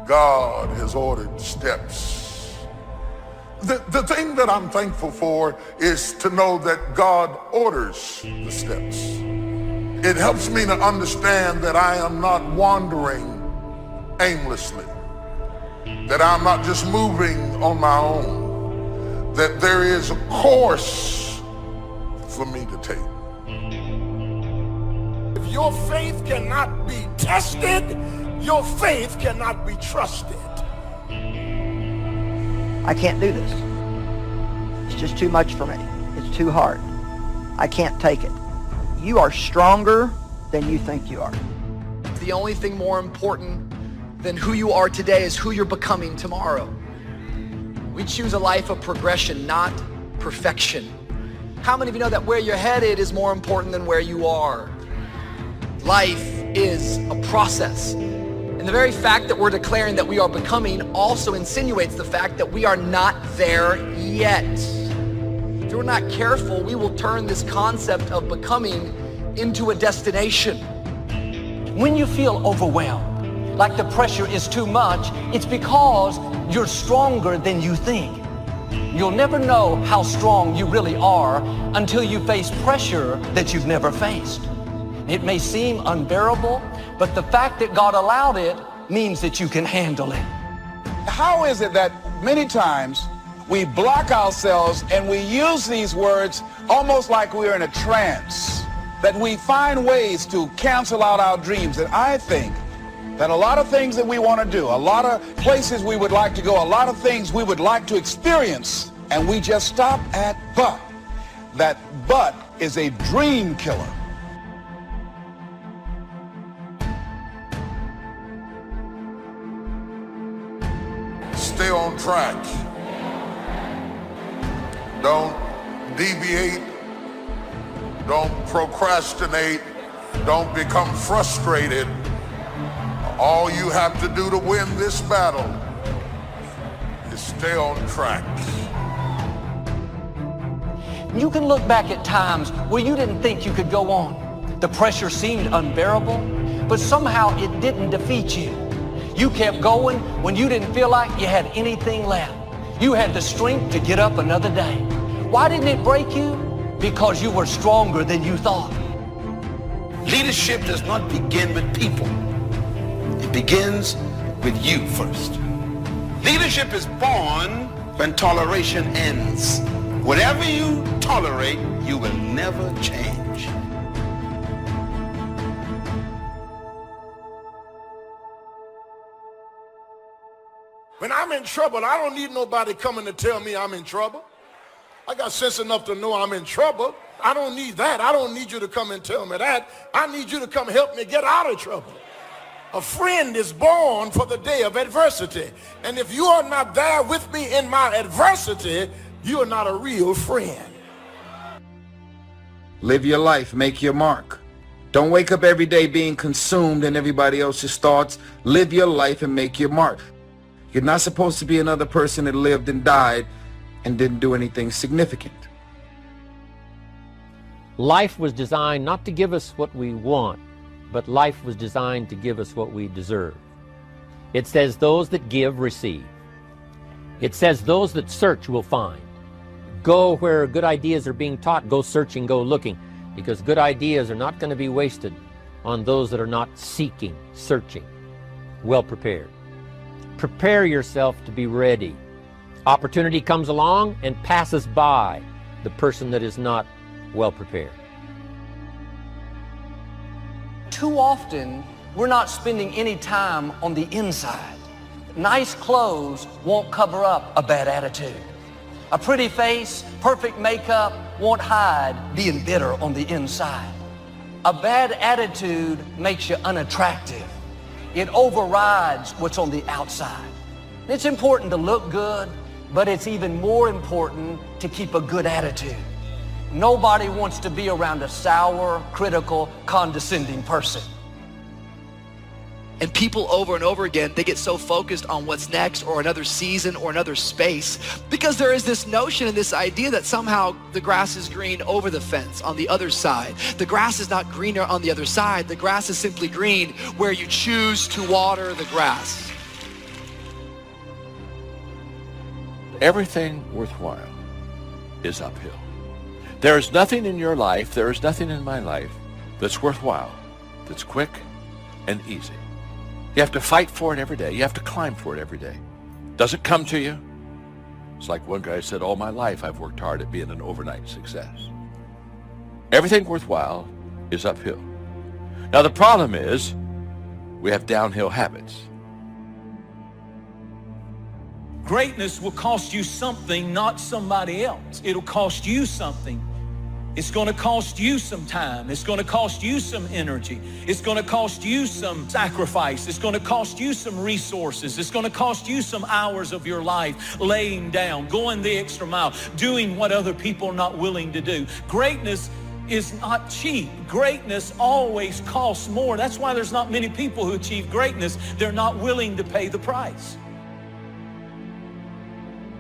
God has ordered steps. The thing that I'm thankful for is to know that God orders the steps. It helps me to understand that I am not wandering aimlessly, that I'm not just moving on my own, that there is a course for me to take. If your faith cannot be tested, your faith cannot be trusted. I can't do this. It's just too much for me. It's too hard. I can't take it. You are stronger than you think you are. The only thing more important than who you are today is who you're becoming tomorrow. We choose a life of progression, not perfection. How many of you know that where you're headed is more important than where you are? Life is a process. And the very fact that we're declaring that we are becoming also insinuates the fact that we are not there yet. If we're not careful, we will turn this concept of becoming into a destination. When you feel overwhelmed, like the pressure is too much, it's because you're stronger than you think. You'll never know how strong you really are until you face pressure that you've never faced. It may seem unbearable, but the fact that God allowed it means that you can handle it. How is it that many times we block ourselves and we use these words almost like we're in a trance, that we find ways to cancel out our dreams? And I think that a lot of things that we want to do, a lot of places we would like to go, a lot of things we would like to experience, and we just stop at but. That but is a dream killer. Stay on track. Don't deviate. Don't procrastinate. Don't become frustrated. All you have to do to win this battle is stay on track. You can look back at times where you didn't think you could go on. The pressure seemed unbearable, but somehow it didn't defeat you. You kept going when you didn't feel like you had anything left. You had the strength to get up another day. Why didn't it break you? Because you were stronger than you thought. Leadership does not begin with people. It begins with you first. Leadership is born when toleration ends. Whatever you tolerate, you will never change. When I'm in trouble, I don't need nobody coming to tell me I'm in trouble. I got sense enough to know I'm in trouble. I don't need that. I don't need you to come and tell me that. I need you to come help me get out of trouble. A friend is born for the day of adversity. And if you are not there with me in my adversity, you are not a real friend. Live your life, make your mark. Don't wake up every day being consumed in everybody else's thoughts. Live your life and make your mark. You're not supposed to be another person that lived and died and didn't do anything significant. Life was designed not to give us what we want, but life was designed to give us what we deserve. It says those that give, receive. It says those that search will find. Go where good ideas are being taught, go searching, go looking, because good ideas are not going to be wasted on those that are not seeking, searching, well prepared. Prepare yourself to be ready. Opportunity comes along and passes by the person that is not well prepared. Too often, we're not spending any time on the inside. Nice clothes won't cover up a bad attitude. A pretty face, perfect makeup won't hide being bitter on the inside. A bad attitude makes you unattractive. It overrides what's on the outside. It's important to look good, but it's even more important to keep a good attitude. Nobody wants to be around a sour, critical, condescending person. And people over and over again, they get so focused on what's next or another season or another space because there is this notion and this idea that somehow the grass is green over the fence on the other side. The grass is not greener on the other side. The grass is simply green where you choose to water the grass. everything worthwhile is uphill. There is nothing in your life, there is nothing in my life that's worthwhile, that's quick and easy. You have to fight for it every day. You have to climb for it every day. Doesn't come to you. It's like one guy said, all my life I've worked hard at being an overnight success. Everything worthwhile is uphill. Now the problem is we have downhill habits. Greatness will cost you something, not somebody else. It'll cost you something. It's going to cost you some time. It's going to cost you some energy. It's going to cost you some sacrifice. It's going to cost you some resources. It's going to cost you some hours of your life laying down, going the extra mile, doing what other people are not willing to do. Greatness is not cheap. Greatness always costs more. That's why there's not many people who achieve greatness. They're not willing to pay the price.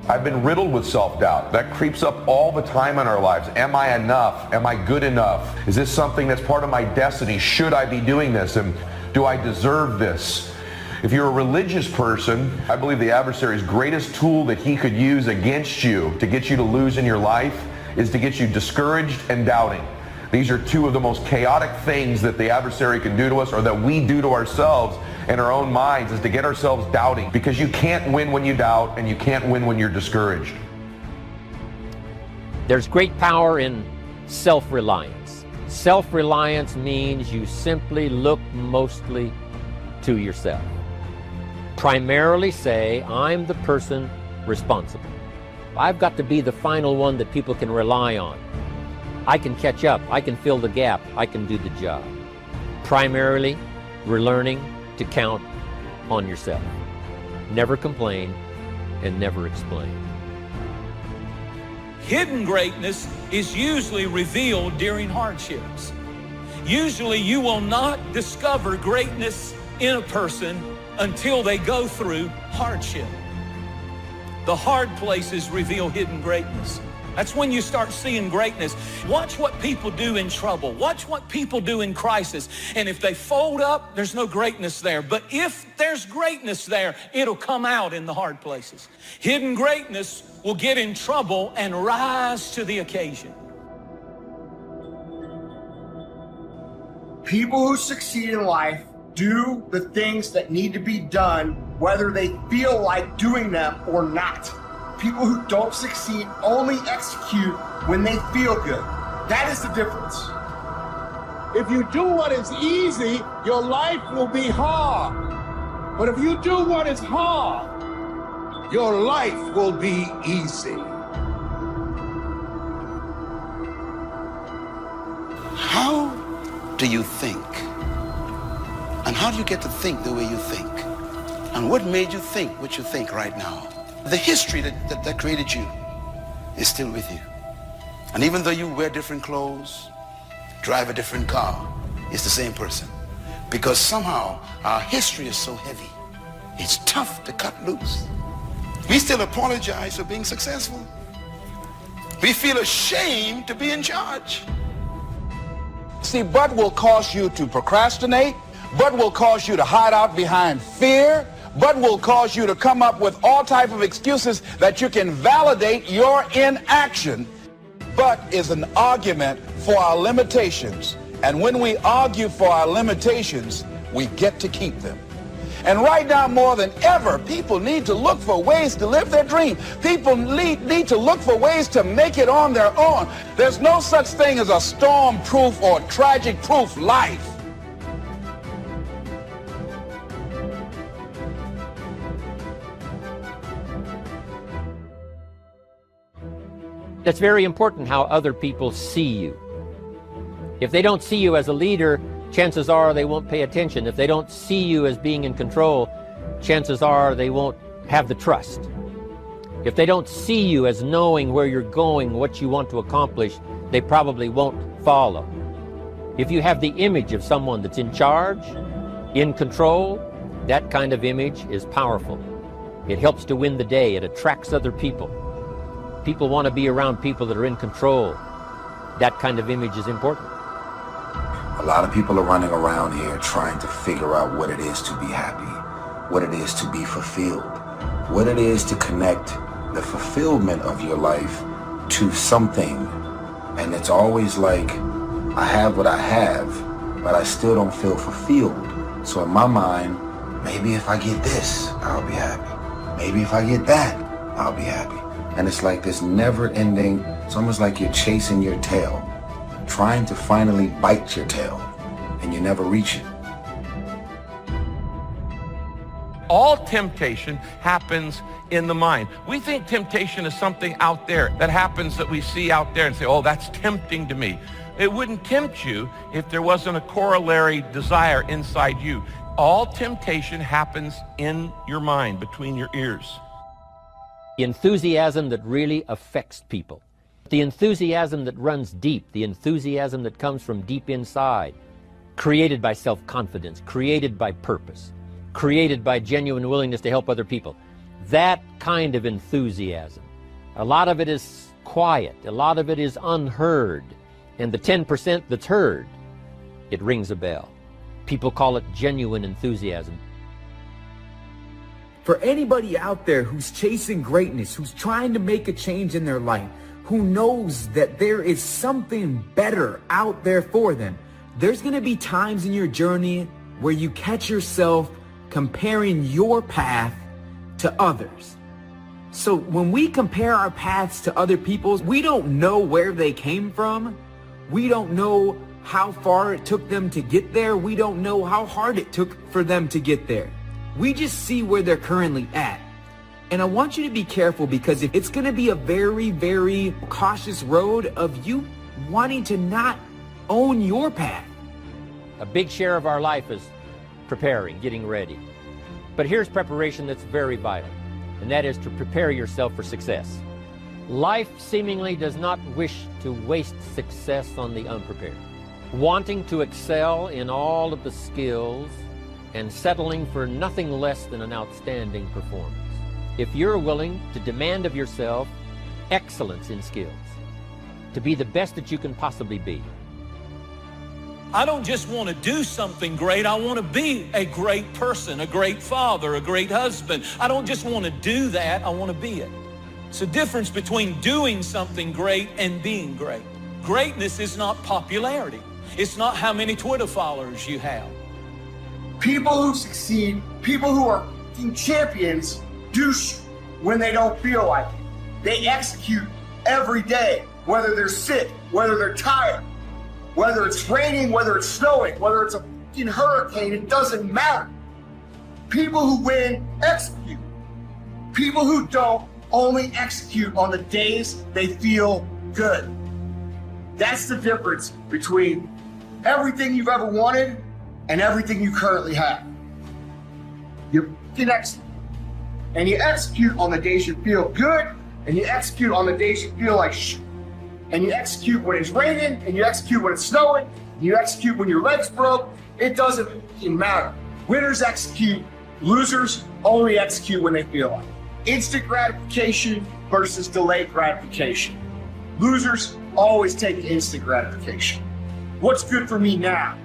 I've been riddled with self-doubt. That creeps up all the time in our lives. Am I enough? Am I good enough? Is this something that's part of my destiny? Should I be doing this? And do I deserve this? If you're a religious person, I believe the adversary's greatest tool that he could use against you to get you to lose in your life is to get you discouraged and doubting. These are two of the most chaotic things that the adversary can do to us, or that we do to ourselves in our own minds, is to get ourselves doubting, because you can't win when you doubt and you can't win when you're discouraged. There's great power in self-reliance. Self-reliance means you simply look mostly to yourself. Primarily say, I'm the person responsible. I've got to be the final one that people can rely on. I can catch up, I can fill the gap, I can do the job. Primarily, we're learning to count on yourself. Never complain and never explain. Hidden greatness is usually revealed during hardships. Usually you will not discover greatness in a person until they go through hardship. The hard places reveal hidden greatness. That's when you start seeing greatness. Watch what people do in trouble. Watch what people do in crisis. And if they fold up, there's no greatness there. But if there's greatness there, it'll come out in the hard places. Hidden greatness will get in trouble and rise to the occasion. People who succeed in life do the things that need to be done, whether they feel like doing them or not. People who don't succeed only execute when they feel good. That is the difference. If you do what is easy, your life will be hard. But if you do what is hard, your life will be easy. How do you think? And how do you get to think the way you think? And what made you think what you think right now? The history that created you is still with you. And even though you wear different clothes, drive a different car, it's the same person. Because somehow our history is so heavy, it's tough to cut loose. We still apologize for being successful. We feel ashamed to be in charge. See, but will cause you to procrastinate, but will cause you to hide out behind fear, but will cause you to come up with all type of excuses that you can validate your inaction. But is an argument for our limitations. And when we argue for our limitations, we get to keep them. And right now, more than ever, people need to look for ways to live their dream. People need to look for ways to make it on their own. There's no such thing as a storm-proof or tragic-proof life. That's very important how other people see you. If they don't see you as a leader, chances are they won't pay attention. If they don't see you as being in control, chances are they won't have the trust. If they don't see you as knowing where you're going, what you want to accomplish, they probably won't follow. If you have the image of someone that's in charge, in control, that kind of image is powerful. It helps to win the day. It attracts other people. People want to be around people that are in control. That kind of image is important. A lot of people are running around here trying to figure out what it is to be happy, what it is to be fulfilled, what it is to connect the fulfillment of your life to something. And it's always like, I have what I have, but I still don't feel fulfilled. So in my mind, maybe if I get this, I'll be happy. Maybe if I get that, I'll be happy. And it's like this never ending, it's almost like you're chasing your tail, trying to finally bite your tail, and you never reach it. All temptation happens in the mind. We think temptation is something out there that happens that we see out there and say, oh, that's tempting to me. It wouldn't tempt you if there wasn't a corollary desire inside you. All temptation happens in your mind, between your ears. The enthusiasm that really affects people. The enthusiasm that runs deep, the enthusiasm that comes from deep inside, created by self-confidence, created by purpose, created by genuine willingness to help other people. That kind of enthusiasm. A lot of it is quiet, a lot of it is unheard, and the 10% that's heard, it rings a bell. People call it genuine enthusiasm. For anybody out there who's chasing greatness, who's trying to make a change in their life, who knows that there is something better out there for them, there's going to be times in your journey where you catch yourself comparing your path to others. So when we compare our paths to other people's, we don't know where they came from. We don't know how far it took them to get there. We don't know how hard it took for them to get there. We just see where they're currently at. And I want you to be careful, because it's going to be a very, very cautious road of you wanting to not own your path. A big share of our life is preparing, getting ready. But here's preparation that's very vital, and that is to prepare yourself for success. Life seemingly does not wish to waste success on the unprepared. Wanting to excel in all of the skills and settling for nothing less than an outstanding performance. If you're willing to demand of yourself excellence in skills, to be the best that you can possibly be. I don't just want to do something great. I want to be a great person, a great father, a great husband. I don't just want to do that. I want to be it. It's a difference between doing something great and being great. Greatness is not popularity. It's not how many Twitter followers you have. People who succeed, people who are champions, do when they don't feel like it. They execute every day, whether they're sick, whether they're tired, whether it's raining, whether it's snowing, whether it's a hurricane, it doesn't matter. People who win execute. People who don't only execute on the days they feel good. That's the difference between everything you've ever wanted and everything you currently have. You can execute. And you execute on the days you feel good, and you execute on the days you feel like shit. And you execute when it's raining, and you execute when it's snowing, and you execute when your legs broke. It doesn't matter. Winners execute, losers only execute when they feel like it. Instant gratification versus delayed gratification. Losers always take instant gratification. What's good for me now?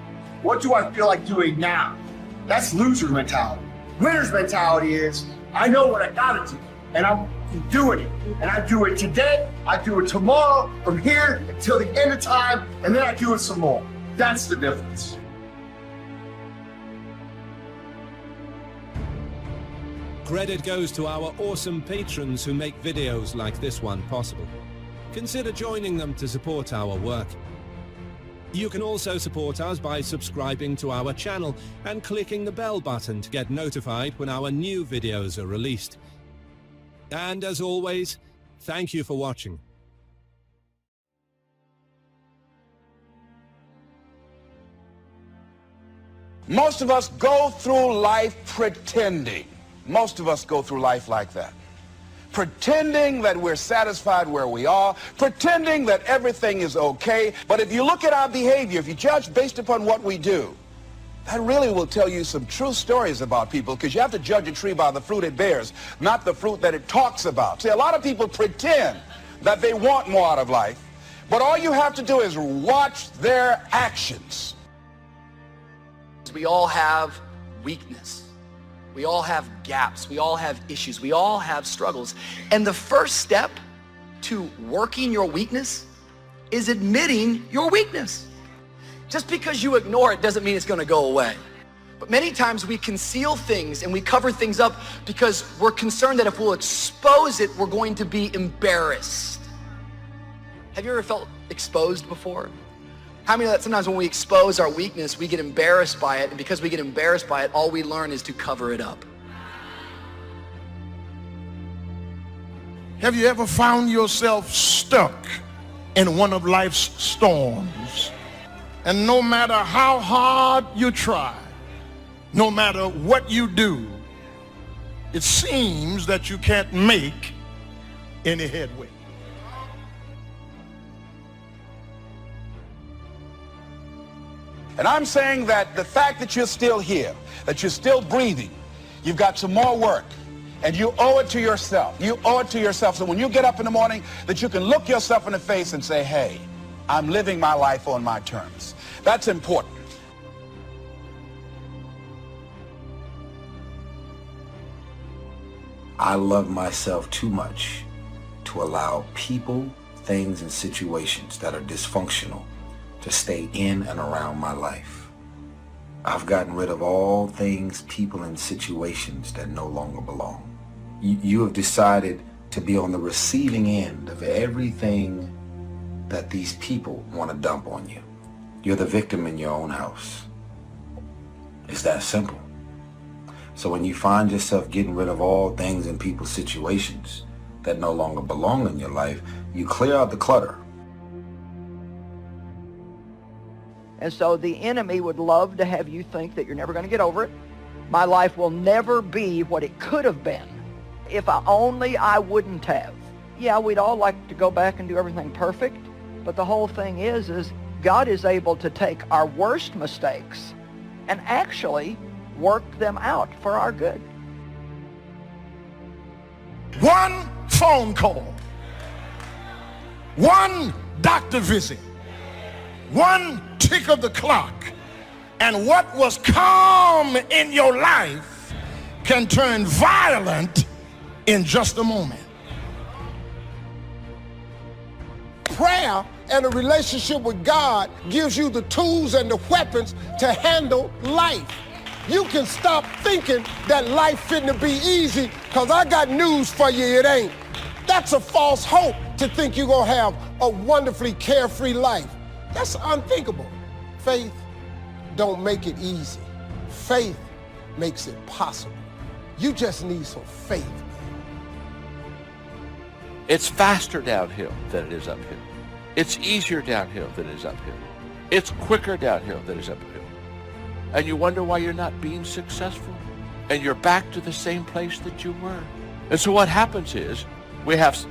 What do I feel like doing now? That's loser mentality. Winner's mentality is, I know what I gotta do, and I'm doing it. And I do it today, I do it tomorrow, from here until the end of time, and then I do it some more. That's the difference. Credit goes to our awesome patrons who make videos like this one possible. Consider joining them to support our work. You can also support us by subscribing to our channel and clicking the bell button to get notified when our new videos are released. And as always, thank you for watching. Most of us go through life pretending. Most of us go through life like that. Pretending that we're satisfied where we are, pretending that everything is okay. But if you look at our behavior, if you judge based upon what we do, that really will tell you some true stories about people, because you have to judge a tree by the fruit it bears, not the fruit that it talks about. See, a lot of people pretend that they want more out of life, but all you have to do is watch their actions. We all have weakness. We all have gaps. We all have issues. We all have struggles. And the first step to working your weakness is admitting your weakness. Just because you ignore it doesn't mean it's going to go away. But many times we conceal things and we cover things up because we're concerned that if we'll expose it, we're going to be embarrassed. Have you ever felt exposed before? How many know that sometimes when we expose our weakness, we get embarrassed by it, and because we get embarrassed by it, all we learn is to cover it up. Have you ever found yourself stuck in one of life's storms? And no matter how hard you try, no matter what you do, it seems that you can't make any headway. And I'm saying that the fact that you're still here, that you're still breathing, you've got some more work, and you owe it to yourself. You owe it to yourself. So when you get up in the morning, that you can look yourself in the face and say, hey, I'm living my life on my terms. That's important. I love myself too much to allow people, things, and situations that are dysfunctional to stay in and around my life. I've gotten rid of all things, people, and situations that no longer belong. You have decided to be on the receiving end of everything that these people want to dump on you. You're the victim in your own house. It's that simple. So when you find yourself getting rid of all things and people, situations that no longer belong in your life, you clear out the clutter. And so the enemy would love to have you think that you're never going to get over it. My life will never be what it could have been if I wouldn't have. Yeah, we'd all like to go back and do everything perfect, but the whole thing is God is able to take our worst mistakes and actually work them out for our good. One phone call, one doctor visit, one tick of the clock, and what was calm in your life can turn violent in just a moment. Prayer and a relationship with God gives you the tools and the weapons to handle life. You can stop thinking that life fitting be easy, because I got news for you, it ain't. That's a false hope to think you're going to have a wonderfully carefree life. That's unthinkable. Faith don't make it easy. Faith makes it possible. You just need some faith. It's faster downhill than it is uphill. It's easier downhill than it is uphill. It's quicker downhill than it is uphill. And you wonder why you're not being successful. And you're back to the same place that you were. And so what happens is we have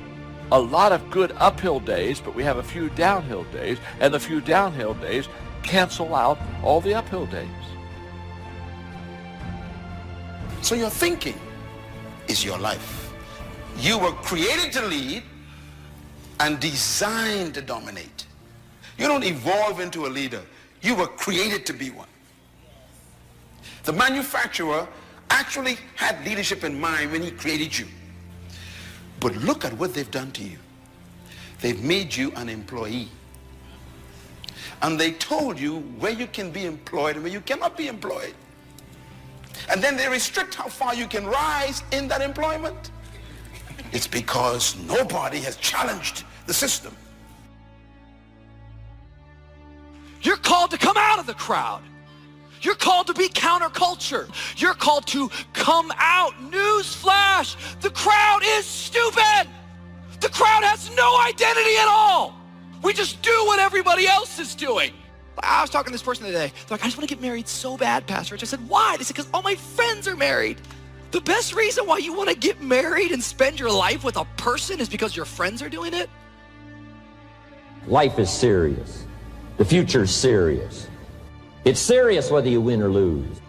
a lot of good uphill days, but we have a few downhill days, and the few downhill days cancel out all the uphill days. So your thinking is your life. You were created to lead and designed to dominate. You don't evolve into a leader. You were created to be one. The manufacturer actually had leadership in mind when he created you. But look at what they've done to you. They've made you an employee. And they told you where you can be employed and where you cannot be employed. And then they restrict how far you can rise in that employment. It's because nobody has challenged the system. You're called to come out of the crowd. You're called to be counterculture. You're called to come out. Newsflash, the crowd is stupid. The crowd has no identity at all. We just do what everybody else is doing. I was talking to this person today. They're like, I just want to get married so bad, Pastor Rich. I said, why? They said, because all my friends are married. The best reason why you want to get married and spend your life with a person is because your friends are doing it? Life is serious. The future's serious. It's serious whether you win or lose.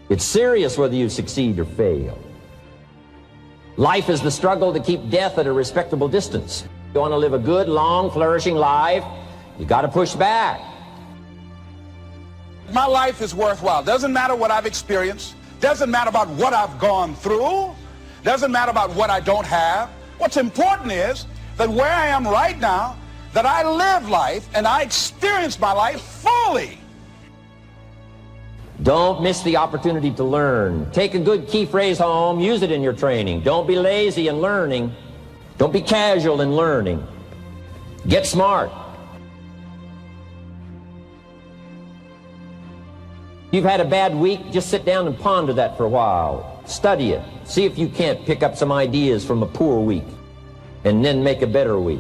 It's serious whether you succeed or fail. Life is the struggle to keep death at a respectable distance. You want to live a good, long, flourishing life, you got to push back. My life is worthwhile. Doesn't matter what I've experienced. Doesn't matter about what I've gone through. Doesn't matter about what I don't have. What's important is that where I am right now, that I live life and I experience my life fully. Don't miss the opportunity to learn. Take a good key phrase home, use it in your training. Don't be lazy in learning. Don't be casual in learning. Get smart. You've had a bad week, just sit down and ponder that for a while. Study it. See if you can't pick up some ideas from a poor week and then make a better week.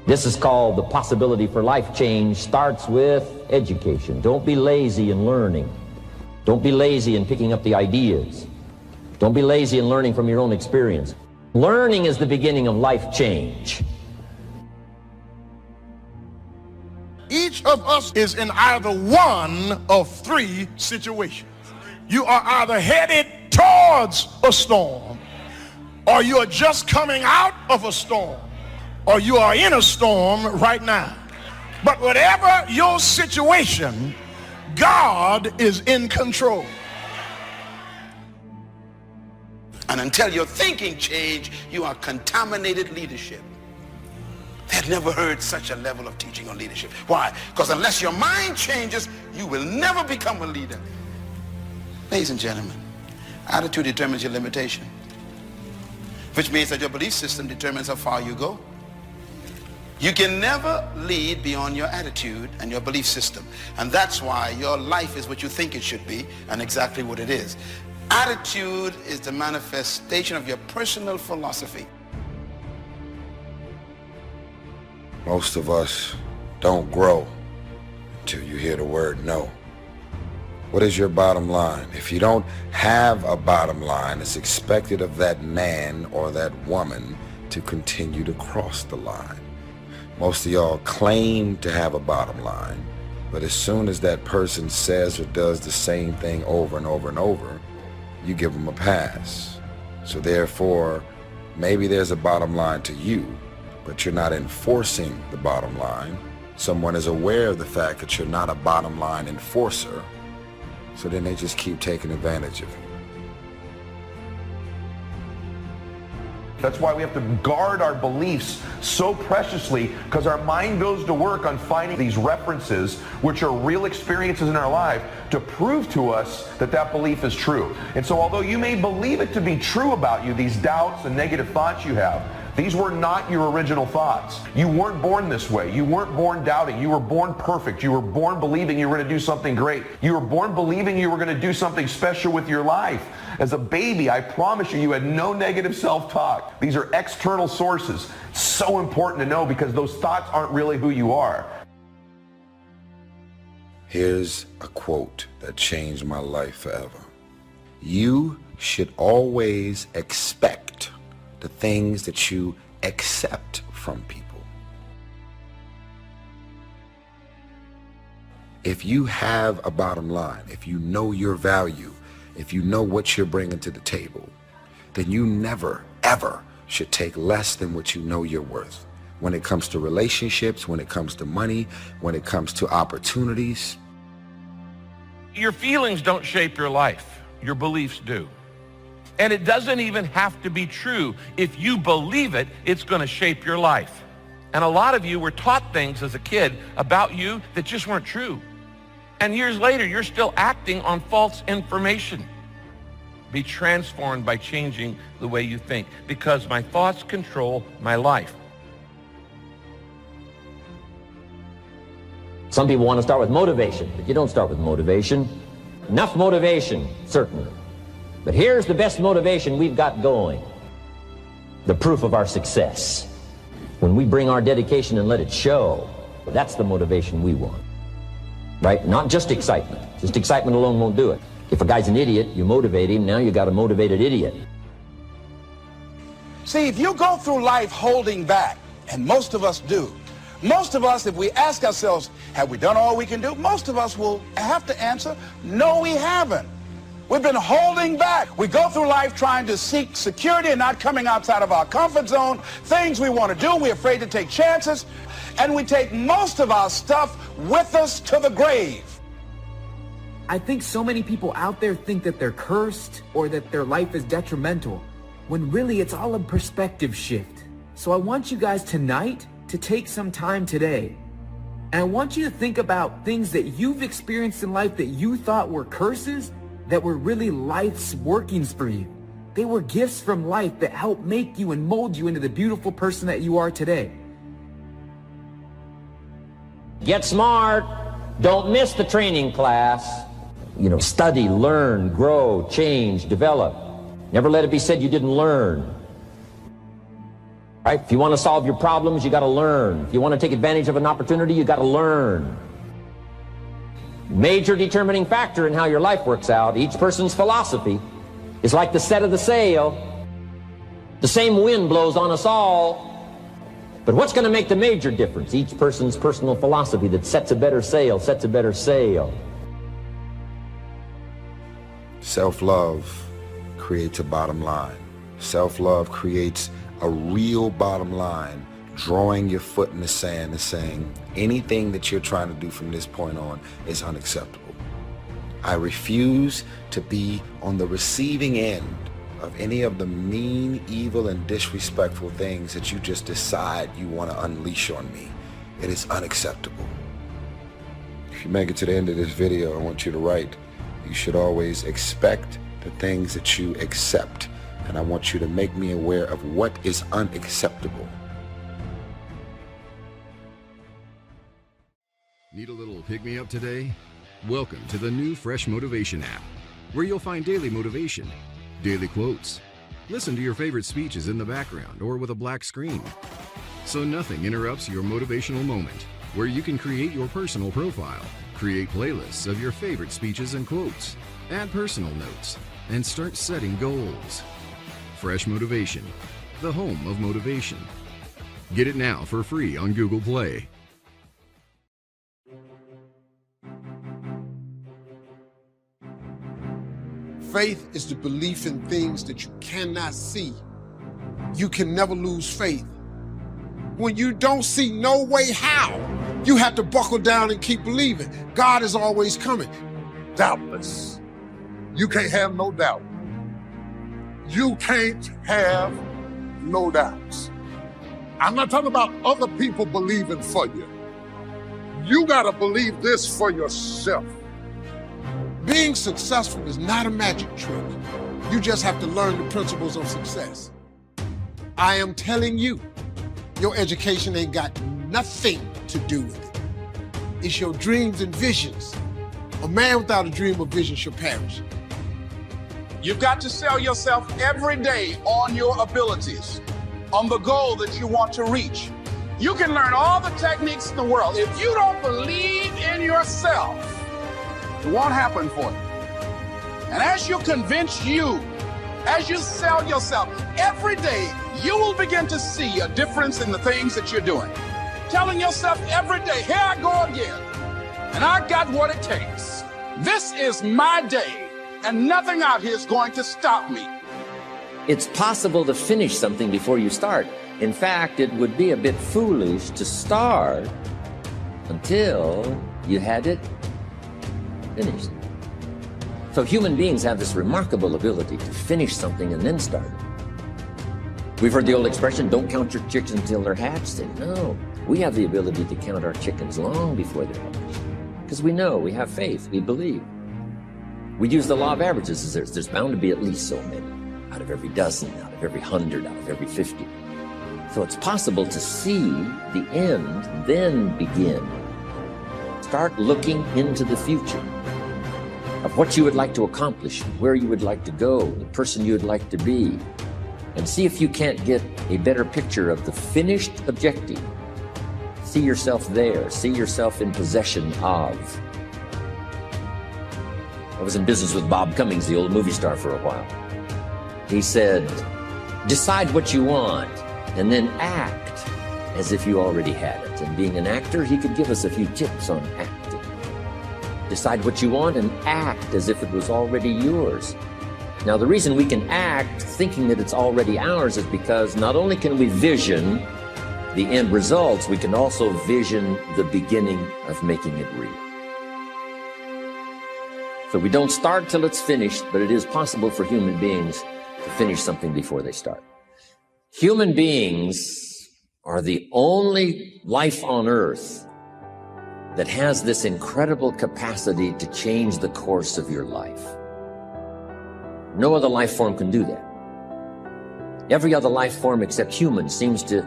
This is called the possibility for life change starts with education. Don't be lazy in learning. Don't be lazy in picking up the ideas. Don't be lazy in learning from your own experience. Learning is the beginning of life change. Each of us is in either one of three situations. You are either headed towards a storm, or you are just coming out of a storm, or you are in a storm right now. But whatever your situation, God is in control. And until your thinking change, you are contaminated leadership. They've never heard such a level of teaching on leadership. Why? Because unless your mind changes, you will never become a leader. Ladies and gentlemen, attitude determines your limitation, which means that your belief system determines how far you go. You can never lead beyond your attitude and your belief system. And that's why your life is what you think it should be and exactly what it is. Attitude is the manifestation of your personal philosophy. Most of us don't grow until you hear the word no. What is your bottom line? If you don't have a bottom line, it's expected of that man or that woman to continue to cross the line. Most of y'all claim to have a bottom line, but as soon as that person says or does the same thing over and over and over, you give them a pass. So therefore, maybe there's a bottom line to you, but you're not enforcing the bottom line. Someone is aware of the fact that you're not a bottom line enforcer, so then they just keep taking advantage of you. That's why we have to guard our beliefs so preciously, because our mind goes to work on finding these references, which are real experiences in our life, to prove to us that that belief is true. And so although you may believe it to be true about you, these doubts and negative thoughts you have, these were not your original thoughts. You weren't born this way. You weren't born doubting. You were born perfect. You were born believing you were going to do something great. You were born believing you were going to do something special with your life. As a baby, I promise you, you had no negative self-talk. These are external sources. So important to know, because those thoughts aren't really who you are. Here's a quote that changed my life forever. You should always expect the things that you accept from people. If you have a bottom line, if you know your value, if you know what you're bringing to the table, then you never, ever should take less than what you know you're worth. When it comes to relationships, when it comes to money, when it comes to opportunities. Your feelings don't shape your life. Your beliefs do. And it doesn't even have to be true. If you believe it, it's going to shape your life. And a lot of you were taught things as a kid about you that just weren't true. And years later, you're still acting on false information. Be transformed by changing the way you think, because my thoughts control my life. Some people want to start with motivation, but you don't start with motivation. Enough motivation, certainly. But here's the best motivation we've got going. The proof of our success. When we bring our dedication and let it show, that's the motivation we want. Right? Not just excitement. Just excitement alone won't do it. If a guy's an idiot, you motivate him, now you got a motivated idiot. See, if you go through life holding back, and most of us do, most of us, if we ask ourselves, have we done all we can do? Most of us will have to answer, no, we haven't. We've been holding back. We go through life trying to seek security and not coming outside of our comfort zone, things we want to do, we're afraid to take chances, and we take most of our stuff with us to the grave. I think so many people out there think that they're cursed or that their life is detrimental, when really it's all a perspective shift. So I want you guys tonight to take some time today, and I want you to think about things that you've experienced in life that you thought were curses, that were really life's workings for you. They were gifts from life that helped make you and mold you into the beautiful person that you are today. Get smart. Don't miss the training class. Study, learn, grow, change, develop. Never let it be said you didn't learn. Right? If you want to solve your problems, you got to learn. If you want to take advantage of an opportunity, you got to learn. Major determining factor in how your life works out, each person's philosophy, is like the set of the sail. The same wind blows on us all. But what's going to make the major difference? Each person's personal philosophy that sets a better sail, sets a better sail. Self-love creates a bottom line. Self-love creates a real bottom line, drawing your foot in the sand and saying, anything that you're trying to do from this point on is unacceptable. I refuse to be on the receiving end of any of the mean, evil, and disrespectful things that you just decide you want to unleash on me. It is unacceptable. If you make it to the end of this video, I want you to write, you should always expect the things that you accept. And I want you to make me aware of what is unacceptable. Need a little pick-me-up today? Welcome to the new Fresh Motivation app, where you'll find daily motivation, daily quotes. Listen to your favorite speeches in the background or with a black screen, so nothing interrupts your motivational moment, where you can create your personal profile, create playlists of your favorite speeches and quotes, add personal notes, and start setting goals. Fresh Motivation, the home of motivation. Get it now for free on Google Play. Faith is the belief in things that you cannot see. You can never lose faith. When you don't see no way how, you have to buckle down and keep believing. God is always coming. Doubtless. You can't have no doubt. You can't have no doubts. I'm not talking about other people believing for you. You got to believe this for yourself. Being successful is not a magic trick. You just have to learn the principles of success. I am telling you, your education ain't got nothing to do with it. It's your dreams and visions. A man without a dream or vision shall perish. You've got to sell yourself every day on your abilities, on the goal that you want to reach. You can learn all the techniques in the world. If you don't believe in yourself, it won't happen for you. And as you convince you, as you sell yourself, every day you will begin to see a difference in the things that you're doing. Telling yourself every day, here I go again, and I got what it takes. This is my day, and nothing out here is going to stop me. It's possible to finish something before you start. In fact, it would be a bit foolish to start until you had it finished. So human beings have this remarkable ability to finish something and then start it. We've heard the old expression, don't count your chickens until they're hatched. And no, we have the ability to count our chickens long before they're hatched. Because we know, we have faith, we believe. We use the law of averages. There's bound to be at least so many. Out of every dozen, out of every 100, out of every 50. So it's possible to see the end, then begin. Start looking into the future of what you would like to accomplish, where you would like to go, the person you would like to be, and see if you can't get a better picture of the finished objective. See yourself there, see yourself in possession of. I was in business with Bob Cummings, the old movie star, for a while. He said, decide what you want and then act as if you already had it. And being an actor, he could give us a few tips on acting. Decide what you want and act as if it was already yours. Now, the reason we can act thinking that it's already ours is because not only can we vision the end results, we can also vision the beginning of making it real. So we don't start till it's finished, but it is possible for human beings to finish something before they start. Human beings are the only life on earth that has this incredible capacity to change the course of your life. No other life form can do that. Every other life form except humans seems to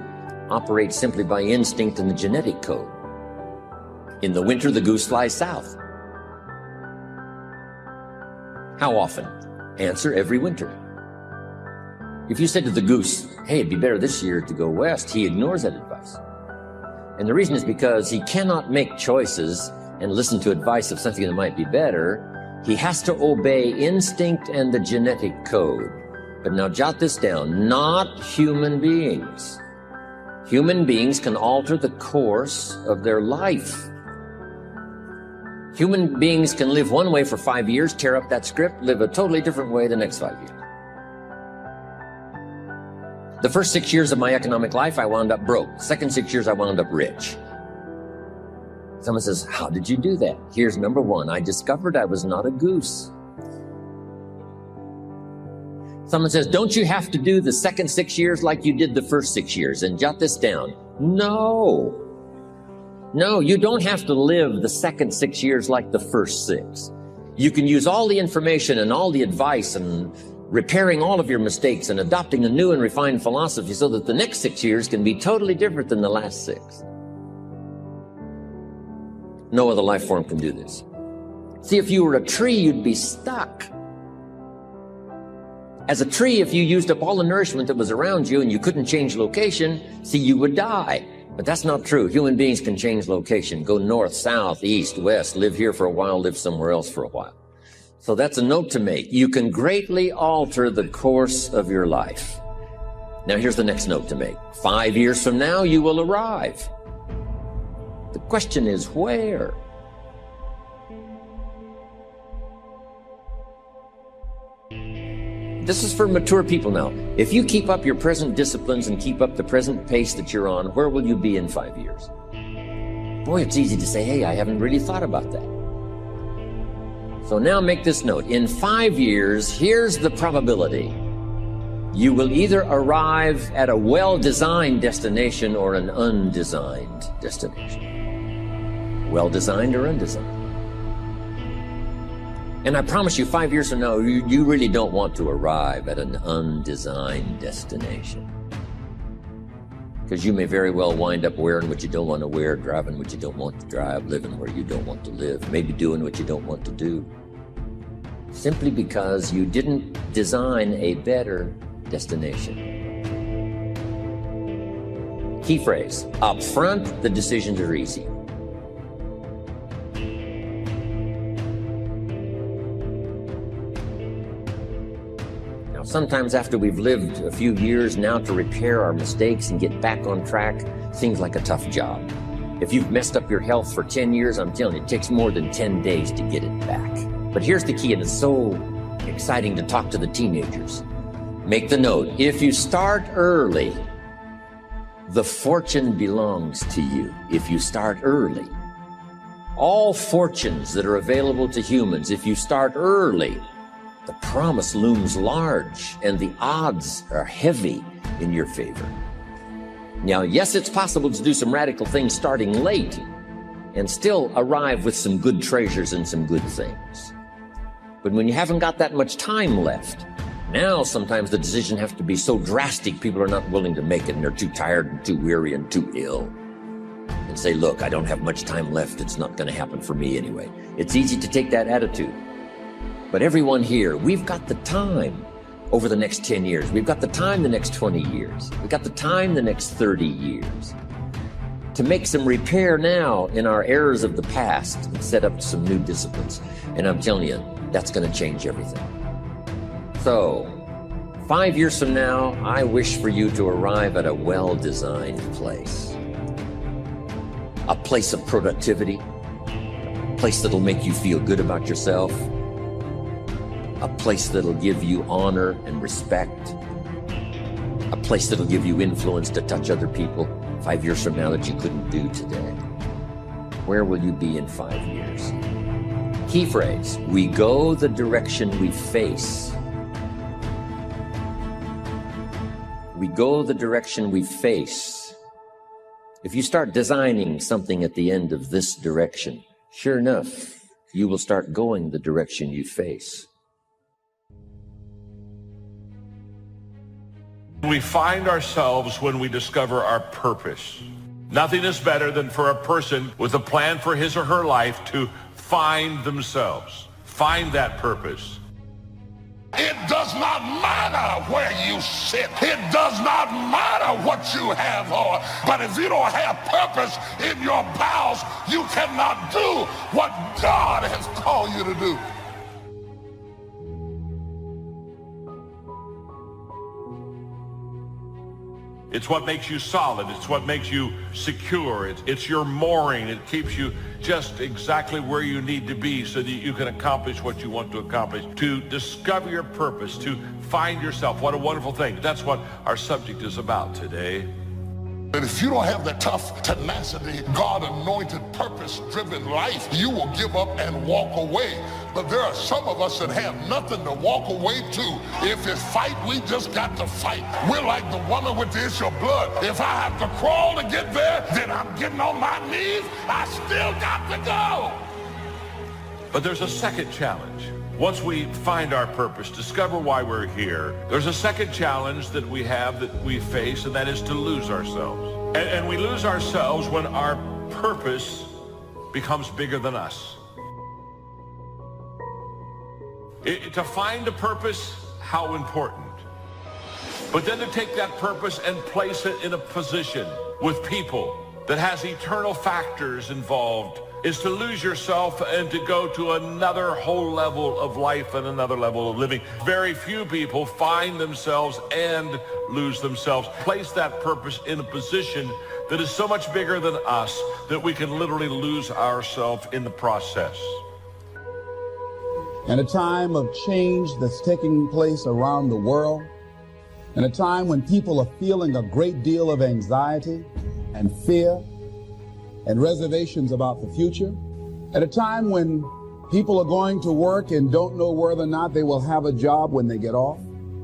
operate simply by instinct and the genetic code. In the winter, the goose flies south. How often? Answer, every winter. If you said to the goose, hey, it'd be better this year to go west, he ignores that advice. And the reason is because he cannot make choices and listen to advice of something that might be better. He has to obey instinct and the genetic code. But now jot this down, not human beings. Human beings can alter the course of their life. Human beings can live one way for 5 years, tear up that script, live a totally different way the next 5 years. The first 6 years of my economic life, I wound up broke. Second 6 years, I wound up rich. Someone says, how did you do that? Here's number one. I discovered I was not a goose. Someone says, don't you have to do the second 6 years like you did the first 6 years? And jot this down. No. No, you don't have to live the second 6 years like the first 6. You can use all the information and all the advice and repairing all of your mistakes and adopting a new and refined philosophy so that the next 6 years can be totally different than the last 6. No other life form can do this. See, if you were a tree, you'd be stuck. As a tree, if you used up all the nourishment that was around you and you couldn't change location, see, you would die. But that's not true. Human beings can change location, go north, south, east, west, live here for a while, live somewhere else for a while. So that's a note to make. You can greatly alter the course of your life. Now here's the next note to make. 5 years from now, you will arrive. The question is where? This is for mature people now. If you keep up your present disciplines and keep up the present pace that you're on, where will you be in 5 years? Boy, it's easy to say, hey, I haven't really thought about that. So now make this note. In 5 years, here's the probability. You will either arrive at a well-designed destination or an undesigned destination. Well-designed or undesigned. And I promise you, 5 years from now, you really don't want to arrive at an undesigned destination. Because you may very well wind up wearing what you don't want to wear, driving what you don't want to drive, living where you don't want to live, maybe doing what you don't want to do. Simply because you didn't design a better destination. Key phrase, up front, the decisions are easy. Sometimes after we've lived a few years, now to repair our mistakes and get back on track seems like a tough job. If you've messed up your health for 10 years, I'm telling you, it takes more than 10 days to get it back. But here's the key, and it's so exciting to talk to the teenagers. Make the note, if you start early, the fortune belongs to you. If you start early. All fortunes that are available to humans, if you start early, the promise looms large and the odds are heavy in your favor. Now, yes, it's possible to do some radical things starting late and still arrive with some good treasures and some good things. But when you haven't got that much time left, now sometimes the decision has to be so drastic people are not willing to make it and they're too tired and too weary and too ill. And say, look, I don't have much time left. It's not going to happen for me anyway. It's easy to take that attitude. But everyone here, we've got the time over the next 10 years. We've got the time the next 20 years. We've got the time the next 30 years to make some repair now in our errors of the past and set up some new disciplines. And I'm telling you, that's going to change everything. So, 5 years from now, I wish for you to arrive at a well-designed place. A place of productivity, a place that'll make you feel good about yourself, a place that'll give you honor and respect, a place that'll give you influence to touch other people 5 years from now that you couldn't do today. Where will you be in 5 years? Key phrase, we go the direction we face. We go the direction we face. If you start designing something at the end of this direction, sure enough, you will start going the direction you face. We find ourselves when we discover our purpose. Nothing is better than for a person with a plan for his or her life to find themselves, find that purpose. It does not matter where you sit. It does not matter what you have on. But if you don't have purpose in your bowels, you cannot do what God has called you to do. It's what makes you solid. It's what makes you secure. It's your mooring. It keeps you just exactly where you need to be so that you can accomplish what you want to accomplish. To discover your purpose, to find yourself. What a wonderful thing. That's what our subject is about today. And if you don't have the tough tenacity, God-anointed, purpose-driven life, you will give up and walk away. But there are some of us that have nothing to walk away to. If it's fight, we just got to fight. We're like the woman with the issue of blood. If I have to crawl to get there, then I'm getting on my knees. I still got to go. But there's a second challenge. Once we find our purpose, discover why we're here, there's a second challenge that we have, that we face, and that is to lose ourselves. And we lose ourselves when our purpose becomes bigger than us. To find a purpose, how important. But then to take that purpose and place it in a position with people that has eternal factors involved is to lose yourself and to go to another whole level of life and another level of living. Very few people find themselves and lose themselves. Place that purpose in a position that is so much bigger than us that we can literally lose ourselves in the process. In a time of change that's taking place around the world, in a time when people are feeling a great deal of anxiety and fear and reservations about the future, at a time when people are going to work and don't know whether or not they will have a job when they get off,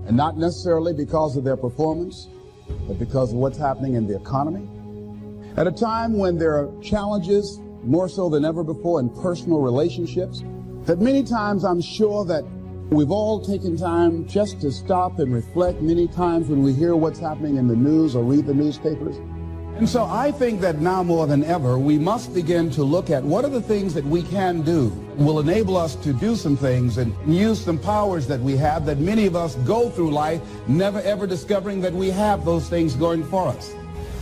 and not necessarily because of their performance, but because of what's happening in the economy, at a time when there are challenges more so than ever before in personal relationships, that many times I'm sure that we've all taken time just to stop and reflect many times when we hear what's happening in the news or read the newspapers. And so I think that now more than ever, we must begin to look at what are the things that we can do will enable us to do some things and use some powers that we have that many of us go through life never ever discovering that we have those things going for us.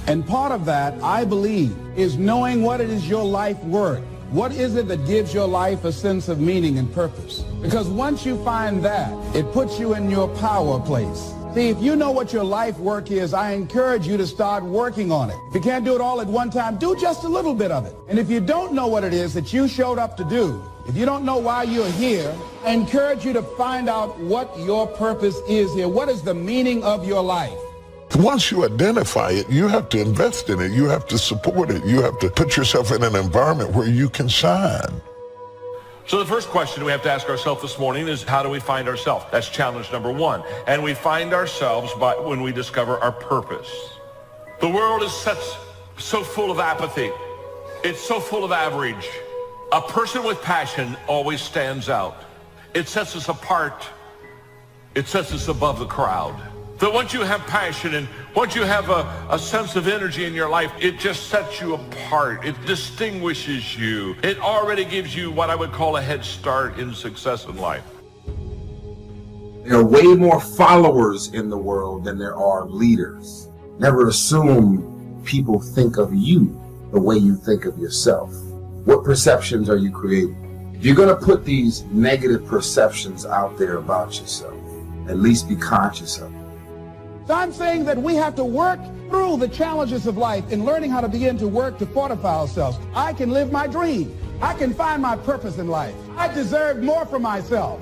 And part of that, I believe, is knowing what it is your life worth. What is it that gives your life a sense of meaning and purpose? Because once you find that, it puts you in your power place. See, if you know what your life work is, I encourage you to start working on it. If you can't do it all at one time, do just a little bit of it. And if you don't know what it is that you showed up to do, if you don't know why you're here, I encourage you to find out what your purpose is here. What is the meaning of your life? Once you identify it, you have to invest in it. You have to support it. You have to put yourself in an environment where you can shine. So the first question we have to ask ourselves this morning is, how do we find ourselves? That's challenge number one. And we find ourselves when we discover our purpose. The world is so full of apathy. It's so full of average. A person with passion always stands out. It sets us apart. It sets us above the crowd. That once you have passion and once you have a sense of energy in your life, it just sets you apart. It distinguishes you. It already gives you what I would call a head start in success in life. There are way more followers in the world than there are leaders. Never assume people think of you the way you think of yourself. What perceptions are you creating? If you're going to put these negative perceptions out there about yourself, at least be conscious of it. So I'm saying that we have to work through the challenges of life in learning how to begin to work to fortify ourselves. I can live my dream. I can find my purpose in life. I deserve more for myself.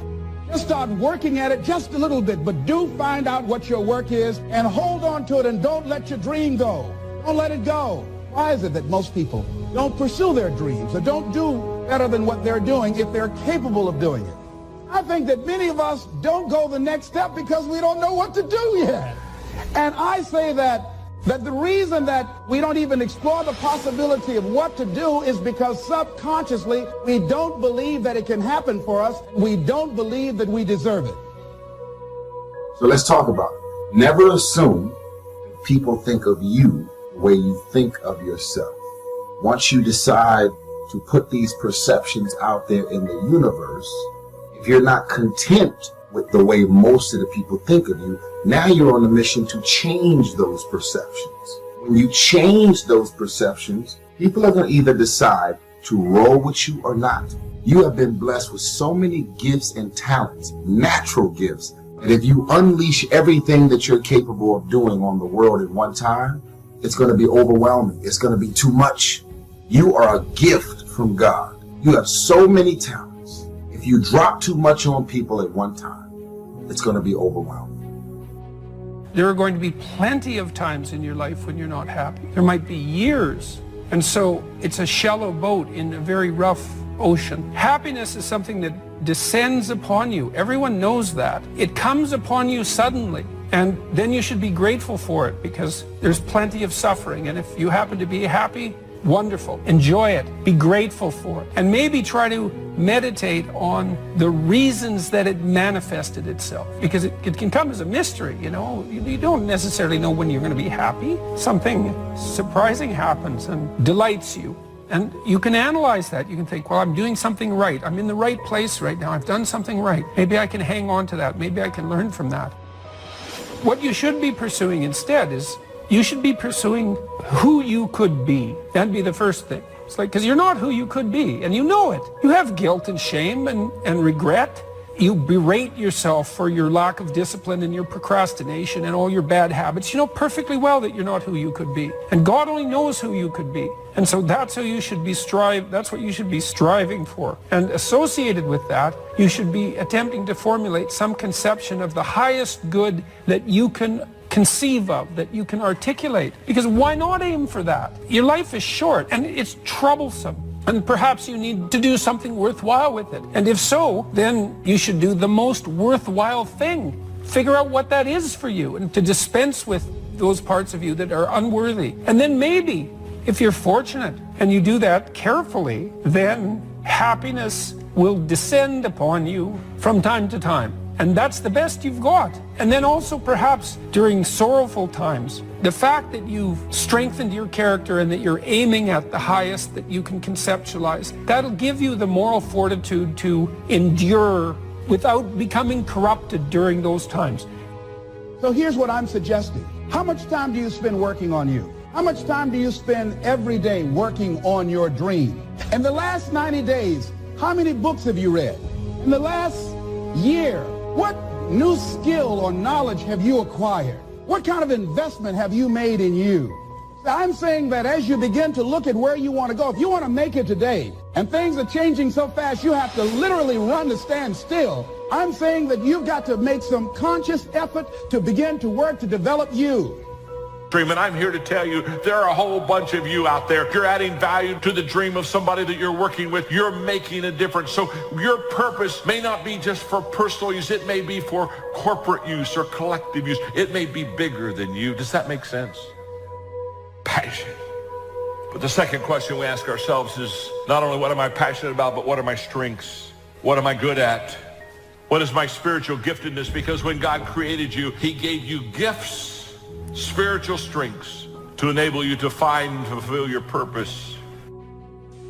Just start working at it just a little bit, but do find out what your work is and hold on to it and don't let your dream go. Don't let it go. Why is it that most people don't pursue their dreams or don't do better than what they're doing if they're capable of doing it. I think that many of us don't go the next step because we don't know what to do yet. And I say that the reason that we don't even explore the possibility of what to do is because subconsciously we don't believe that it can happen for us. We don't believe that we deserve it. So let's talk about it. Never assume that people think of you the way you think of yourself. Once you decide to put these perceptions out there in the universe, if you're not content with the way most of the people think of you, now you're on a mission to change those perceptions. When you change those perceptions, people are going to either decide to roll with you or not. You have been blessed with so many gifts and talents, natural gifts, that if you unleash everything that you're capable of doing on the world at one time, it's going to be overwhelming. It's going to be too much. You are a gift from God. You have so many talents. If you drop too much on people at one time, it's going to be overwhelming. There are going to be plenty of times in your life when you're not happy. There might be years. And so it's a shallow boat in a very rough ocean. Happiness is something that descends upon you. Everyone knows that. It comes upon you suddenly. And then you should be grateful for it because there's plenty of suffering. And if you happen to be happy, wonderful. Enjoy it. Be grateful for it. And maybe try to meditate on the reasons that it manifested itself. Because it can come as a mystery, you know. You don't necessarily know when you're going to be happy. Something surprising happens and delights you. And you can analyze that. You can think, well, I'm doing something right. I'm in the right place right now. I've done something right. Maybe I can hang on to that. Maybe I can learn from that. What you should be pursuing instead is you should be pursuing who you could be. That'd be the first thing. It's like, because you're not who you could be, and you know it. You have guilt and shame and regret. You berate yourself for your lack of discipline and your procrastination and all your bad habits. You know perfectly well that you're not who you could be. And God only knows who you could be. And so that's who you should be that's what you should be striving for. And associated with that, you should be attempting to formulate some conception of the highest good that you can conceive of, that you can articulate. Because why not aim for that? Your life is short and it's troublesome. And perhaps you need to do something worthwhile with it. And if so, then you should do the most worthwhile thing. Figure out what that is for you and to dispense with those parts of you that are unworthy. And then maybe, if you're fortunate and you do that carefully, then happiness will descend upon you from time to time. And that's the best you've got. And then also perhaps during sorrowful times, the fact that you've strengthened your character and that you're aiming at the highest that you can conceptualize, that'll give you the moral fortitude to endure without becoming corrupted during those times. So here's what I'm suggesting. How much time do you spend working on you? How much time do you spend every day working on your dream? In the last 90 days, how many books have you read? In the last year, what new skill or knowledge have you acquired? What kind of investment have you made in you? I'm saying that as you begin to look at where you want to go, if you want to make it today, and things are changing so fast you have to literally run to stand still, I'm saying that you've got to make some conscious effort to begin to work to develop you. Dream, and I'm here to tell you there are a whole bunch of you out there. You're adding value to the dream of somebody that you're working with. You're making a difference. So your purpose may not be just for personal use. It may be for corporate use or collective use. It may be bigger than you. Does that make sense? Passion. But the second question we ask ourselves is not only what am I passionate about, but what are my strengths? What am I good at? What is my spiritual giftedness? Because when God created you, he gave you gifts, spiritual strengths to enable you to find and fulfill your purpose.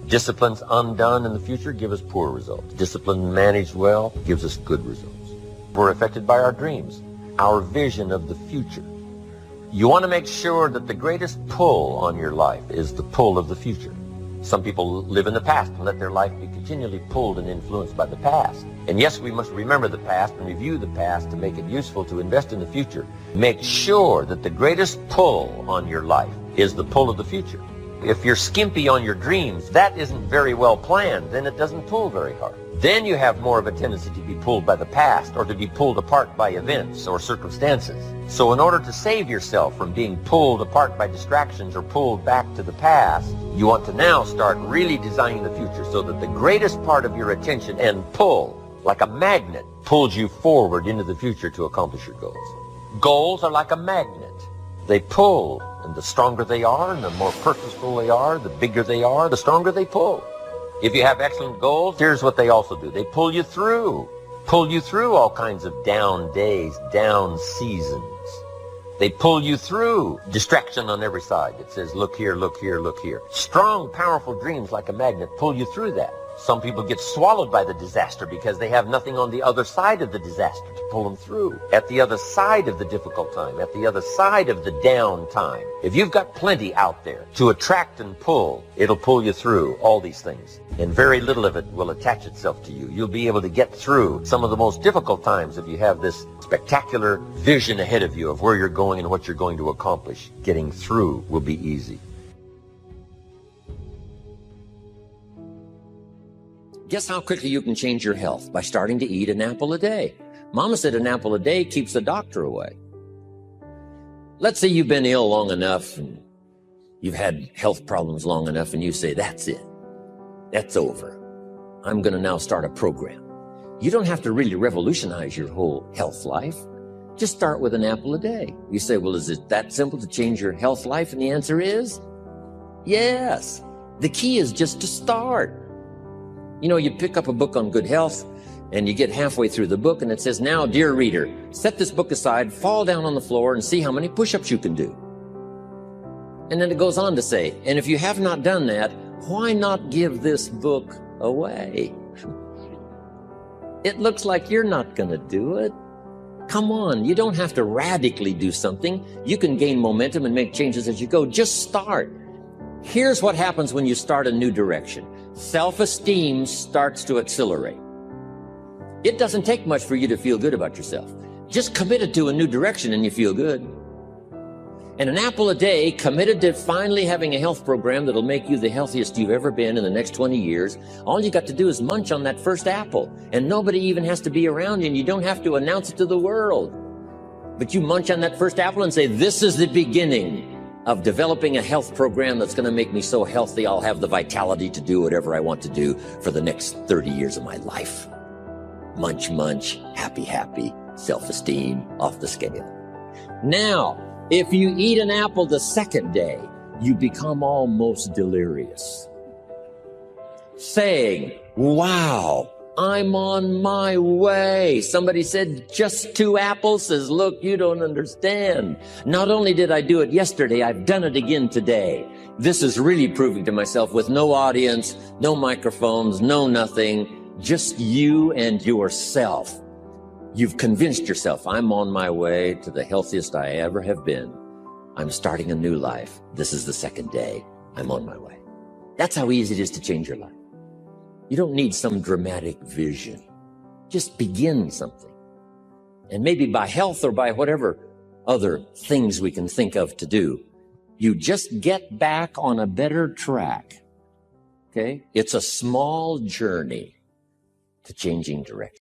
Disciplines undone in the future give us poor results. Discipline managed well gives us good results. We're affected by our dreams, our vision of the future. You want to make sure that the greatest pull on your life is the pull of the future. Some people live in the past and let their life be continually pulled and influenced by the past. And yes, we must remember the past and review the past to make it useful to invest in the future. Make sure that the greatest pull on your life is the pull of the future. If you're skimpy on your dreams, that isn't very well planned, then it doesn't pull very hard. Then you have more of a tendency to be pulled by the past or to be pulled apart by events or circumstances. So in order to save yourself from being pulled apart by distractions or pulled back to the past, You want to now start really designing the future so that the greatest part of your attention and pull, like a magnet, pulls you forward into the future to accomplish your goals. Goals are like a magnet. They pull, and the stronger they are and the more purposeful they are, the bigger they are, the stronger they pull. If you have excellent goals, here's what they also do. They pull you through all kinds of down days, down seasons. They pull you through distraction on every side. It says, look here, look here, look here. Strong, powerful dreams like a magnet pull you through that. Some people get swallowed by the disaster because they have nothing on the other side of the disaster to pull them through. At the other side of the difficult time, at the other side of the down time. If you've got plenty out there to attract and pull, it'll pull you through all these things. And very little of it will attach itself to you. You'll be able to get through some of the most difficult times if you have this spectacular vision ahead of you of where you're going and what you're going to accomplish. Getting through will be easy. Guess how quickly you can change your health? By starting to eat an apple a day. Mama said an apple a day keeps the doctor away. Let's say you've been ill long enough and you've had health problems long enough and you say, that's it. That's over. I'm going to now start a program. You don't have to really revolutionize your whole health life. Just start with an apple a day. You say, well, is it that simple to change your health life? And the answer is yes. The key is just to start. You know, you pick up a book on good health and you get halfway through the book and it says, now, dear reader, set this book aside, fall down on the floor and see how many push-ups you can do. And then it goes on to say, and if you have not done that, why not give this book away? It looks like you're not going to do it. Come on, you don't have to radically do something. You can gain momentum and make changes as you go. Just start. Here's what happens when you start a new direction. Self-esteem starts to accelerate. It doesn't take much for you to feel good about yourself. Just committed to a new direction and you feel good. And an apple a day, committed to finally having a health program that'll make you the healthiest you've ever been in the next 20 years. All you got to do is munch on that first apple. And nobody even has to be around you and you don't have to announce it to the world. But you munch on that first apple and say, this is the beginning of developing a health program that's going to make me so healthy I'll have the vitality to do whatever I want to do for the next 30 years of my life. Munch, munch, happy, happy, self-esteem off the scale. Now, if you eat an apple the second day, you become almost delirious, saying, wow, I'm on my way. Somebody said, just 2 apples. Says, look, you don't understand. Not only did I do it yesterday, I've done it again today. This is really proving to myself with no audience, no microphones, no nothing, just you and yourself. You've convinced yourself, I'm on my way to the healthiest I ever have been. I'm starting a new life. This is the second day. I'm on my way. That's how easy it is to change your life. You don't need some dramatic vision. Just begin something. And maybe by health or by whatever other things we can think of to do, you just get back on a better track. Okay? It's a small journey to changing direction.